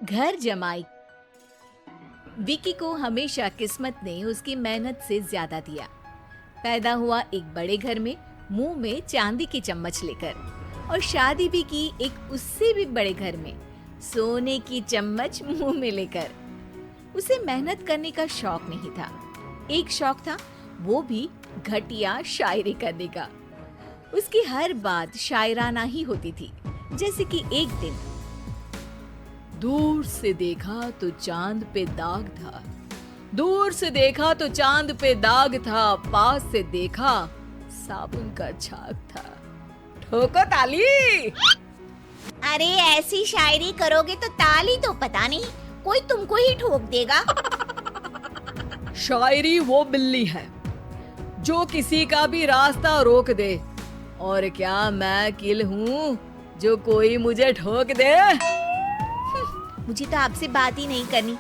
घर जमाई। विकी को हमेशा किस्मत ने उसकी मेहनत से ज्यादा दिया। पैदा हुआ एक बड़े घर में, मुंह में चांदी की चम्मच लेकर, और शादी भी की एक उससे भी बड़े घर में, सोने की चम्मच मुंह में लेकर। उसे मेहनत करने का शौक नहीं था। एक शौक था, वो भी घटिया शायरी करने का। उसकी हर बात शायराना ही होती थी। जैसे कि एक दिन, दूर से देखा तो चांद पे दाग था, दूर से देखा तो चांद पे दाग था, पास से देखा साबुन का छाग था। ठोको ताली। अरे ऐसी शायरी करोगे तो ताली तो पता नहीं, कोई तुमको ही ठोक देगा। शायरी वो बिल्ली है जो किसी का भी रास्ता रोक दे, और क्या मैं किल हूँ जो कोई मुझे ठोक दे। मुझे तो आपसे बात ही नहीं करनी।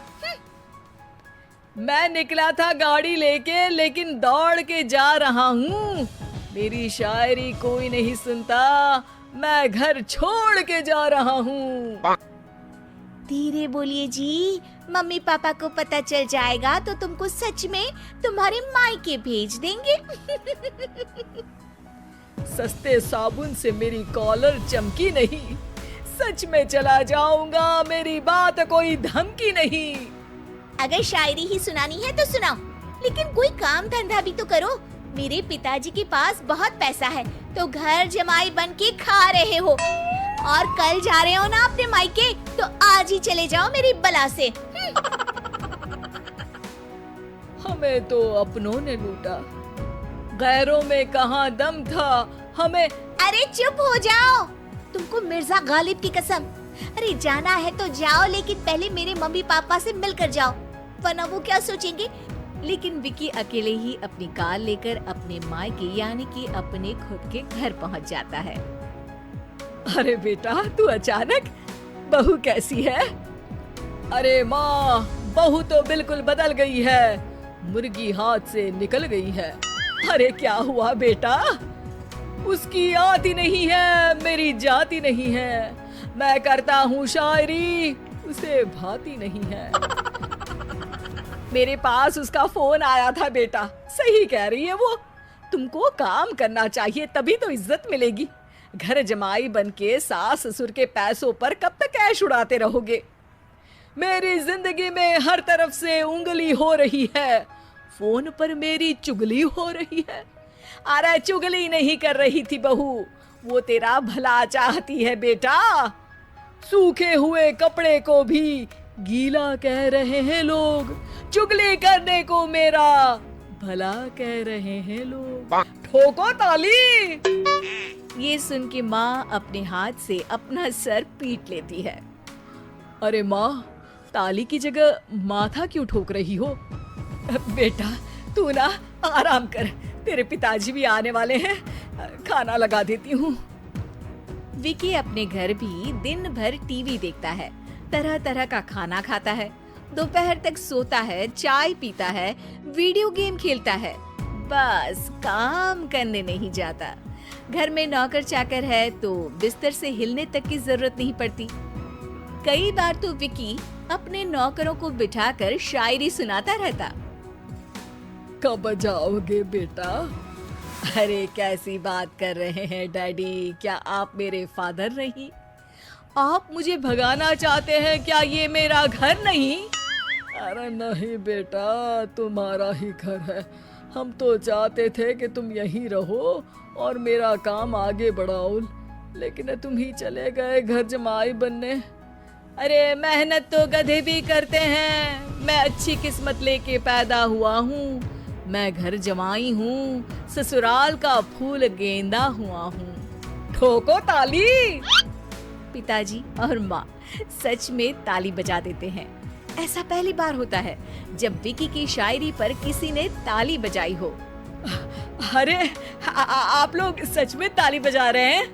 मैं निकला था गाड़ी लेके, लेकिन दौड़ के जा रहा हूँ। मेरी शायरी कोई नहीं सुनता, मैं घर छोड़ के जा रहा हूँ। धीरे बोलिए जी, मम्मी पापा को पता चल जाएगा तो तुमको सच में तुम्हारे मायके भेज देंगे। सस्ते साबुन से मेरी कॉलर चमकी नहीं, सच में चला जाऊंगा, मेरी बात कोई धमकी नहीं। अगर शायरी ही सुनानी है तो सुनाओ, लेकिन कोई काम धंधा भी तो करो। मेरे पिताजी के पास बहुत पैसा है, तो घर जमाई बन के खा रहे हो, और कल जा रहे हो ना अपने मायके, तो आज ही चले जाओ मेरी बला से। हमें तो अपनों ने लूटा, गैरों में कहाँ दम था हमें। अरे चुप हो जाओ, तुमको मिर्जा गालिब की कसम। अरे जाना है तो जाओ, लेकिन पहले मेरे मम्मी पापा से मिलकर जाओ, वरना वो क्या सोचेंगे। लेकिन विकी अकेले ही अपनी कार लेकर अपने मायके यानी कि अपने खुद के घर पहुंच जाता है। अरे बेटा, तू अचानक, बहू कैसी है? अरे माँ, बहू तो बिल्कुल बदल गई है, मुर्गी हाथ से निकल गई है। अरे क्या हुआ बेटा? उसकी आती नहीं है, मेरी जाती नहीं है। मैं करता हूँ शायरी, उसे भाती नहीं है। मेरे पास उसका फोन आया था बेटा, सही कह रही है वो। तुमको काम करना चाहिए, तभी तो इज्जत मिलेगी। घर जमाई बनके सास ससुर के पैसों पर कब तक ऐश उड़ाते रहोगे? मेरी जिंदगी में हर तरफ से उंगली हो रही है, फोन पर मेरी चुगली हो रही है। अरे चुगली नहीं कर रही थी बहू, वो तेरा भला चाहती है बेटा। सूखे हुए कपड़े को भी गीला कह रहे हैं लोग, चुगली करने को मेरा भला कह रहे हैं लोग। ठोको ताली। ये सुन के माँ अपने हाथ से अपना सर पीट लेती है। अरे माँ, ताली की जगह माथा क्यों ठोक रही हो? बेटा तू ना आराम कर, तेरे पिताजी भी आने वाले हैं, खाना लगा देती हूँ। विकी अपने घर भी दिन भर टीवी देखता है, तरह तरह का खाना खाता है, दोपहर तक सोता है, चाय पीता है, वीडियो गेम खेलता है, बस काम करने नहीं जाता। घर में नौकर चाकर है तो बिस्तर से हिलने तक की जरूरत नहीं पड़ती। कई बार तो विकी अपने नौकरों को बिठाकर शायरी सुनाता रहता। कब जाओगे बेटा? अरे कैसी बात कर रहे हैं डैडी, क्या आप मेरे फादर नहीं? आप मुझे भगाना चाहते हैं क्या? ये मेरा घर नहीं। अरे नहीं बेटा, तुम्हारा ही घर है। हम तो चाहते थे कि तुम यहीं रहो और मेरा काम आगे बढ़ाओ, लेकिन तुम ही चले गए घर जमाई बनने। अरे मेहनत तो गधे भी करते हैं, मैं अच्छी किस्मत लेके पैदा हुआ हूँ, मैं घर जमाई हूँ, ससुराल का फूल गेंदा हुआ हूँ। ठोको ताली। पिताजी और माँ सच में ताली बजा देते हैं। ऐसा पहली बार होता है जब विकी की शायरी पर किसी ने ताली बजाई हो। अरे आप लोग सच में ताली बजा रहे हैं?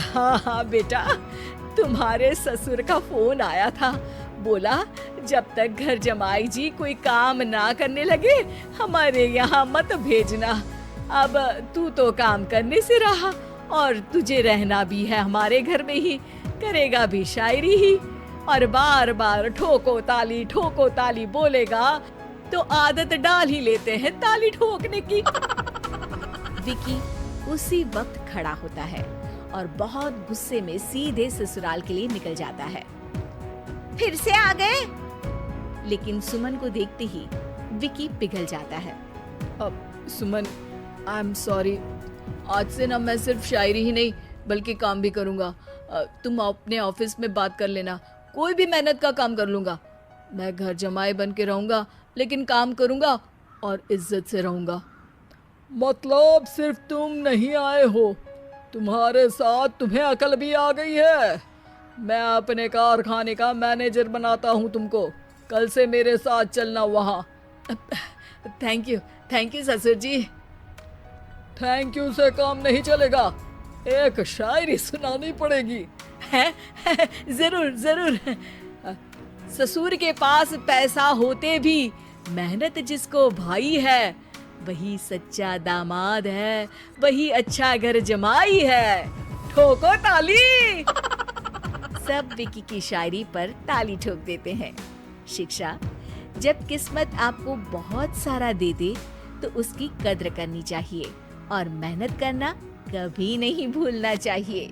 हाँ हाँ बेटा, तुम्हारे ससुर का फोन आया था, बोला जब तक घर जमाई जी कोई काम ना करने लगे हमारे यहाँ मत भेजना। अब तू तो काम करने से रहा और तुझे रहना भी है हमारे घर में ही, करेगा भी शायरी ही। और बार बार ठोको ताली बोलेगा तो आदत डाल ही लेते हैं ताली ठोकने की। विकी उसी वक्त खड़ा होता है और बहुत गुस्से में सीधे ससुराल के लिए निकल जाता है। फिर से आ गए? लेकिन सुमन को देखते ही विकी पिघल जाता है। अब सुमन, आई एम सॉरी, आज से ना मैं सिर्फ शायरी ही नहीं बल्कि काम भी करूंगा। तुम अपने ऑफिस में बात कर लेना, कोई भी मेहनत का काम कर लूंगा। मैं घर जमाई बन के रहूंगा लेकिन काम करूंगा और इज्जत से रहूंगा। मतलब सिर्फ तुम नहीं आए हो, तुम्हारे साथ तुम्हें अकल भी आ गई है। मैं अपने कारखाने का मैनेजर बनाता हूँ तुमको, कल से मेरे साथ चलना वहाँ। थैंक यू ससुर जी। थैंक यू से काम नहीं चलेगा, एक शायरी सुनानी पड़ेगी। है? जरूर। ससुर के पास पैसा होते भी मेहनत जिसको भाई है, वही सच्चा दामाद है, वही अच्छा घर जमाई है। ठोको ताली। सब विकी की शायरी पर ताली ठोक देते हैं। शिक्षा, जब किस्मत आपको बहुत सारा दे दे तो उसकी कद्र करनी चाहिए और मेहनत करना कभी नहीं भूलना चाहिए।